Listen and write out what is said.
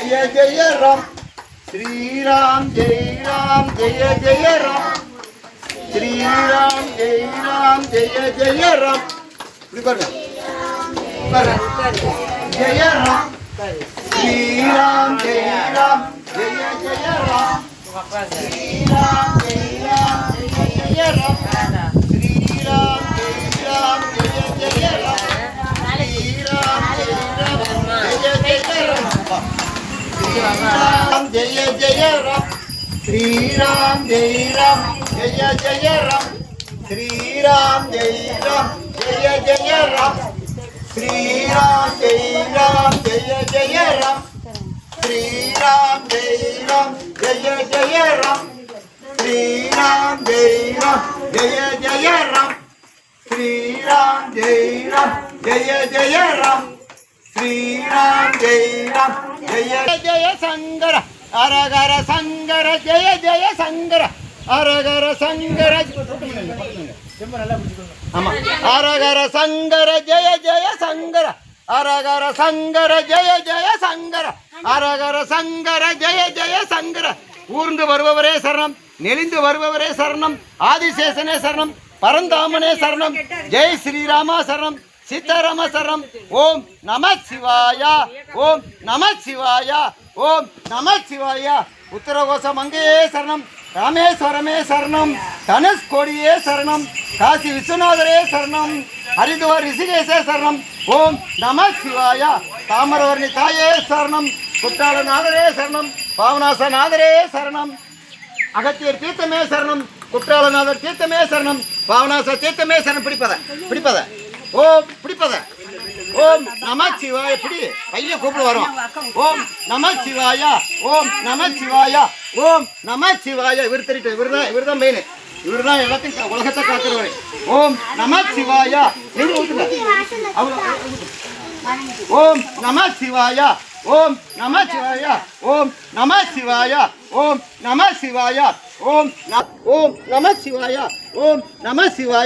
जय जय राम श्री राम जय जय राम श्री राम जय जय राम जय राम श्री राम जय जय राम श्री राम जय जय राम श्री राम जय जय राम जय जय राम श्री राम जय जय राम श्री राम जय जय राम श्री राम जय जय राम श्री राम जय जय राम श्री राम जय जय राम श्री राम जय जय राम श्री राम जय जय शंकर हरहर शंकर जय जय शंकर हरहर शंकर हरहर शंकर जय जय शंकर हरहर शंकर जय जय शंकर हरहर शंकर जय जय शंकर ஊர்ந்து வருபவரே சரணம் நெளிந்து வருபவரே சரணம் ஆதிசேஷனே சரணம் பரந்தாமனே சரணம் ஜெய் ஸ்ரீராமா சரணம் सीताराम शरणम ओम नमः शिवाय ओम नमः शिवाय ओम नमः शिवाय उत्तरकोश मंगे शरणम रामेश्वरमे शरणम धनुष्कोडिये शरणम काशी विश्वनाथरे शरणम हरिद्वार ऋषिकेशे शरणम ओम नमः शिवाय ताम्रवर्णी ताये शरणम कुट्टालनाथरे शरणम पावनासनाथरे शरणम अगत्यर तीर्थमे शरणम कुट्टालनाथर तीर्थमे शरणम पावनास तीर्थमे शरण पिडिपद ओम पिडिपद ओम नमः शिवाय पिडी कैय கூப்பிடு வரோம் ओम नमः शिवाय ओम नमः शिवाय ओम नमः शिवाय இவர் தெரிட்டு இவர்தான் மெயின் இவர்தான் எல்லாத்தையும் உலகத்தை காக்குறவர் ओम नमः शिवाय நீங்க ஊத்துங்க ओम नमः शिवाय ओम नमः शिवाय ओम नमः शिवाय ओम नमः शिवाय ओम नमः शिवाय ओम नमः शिवाय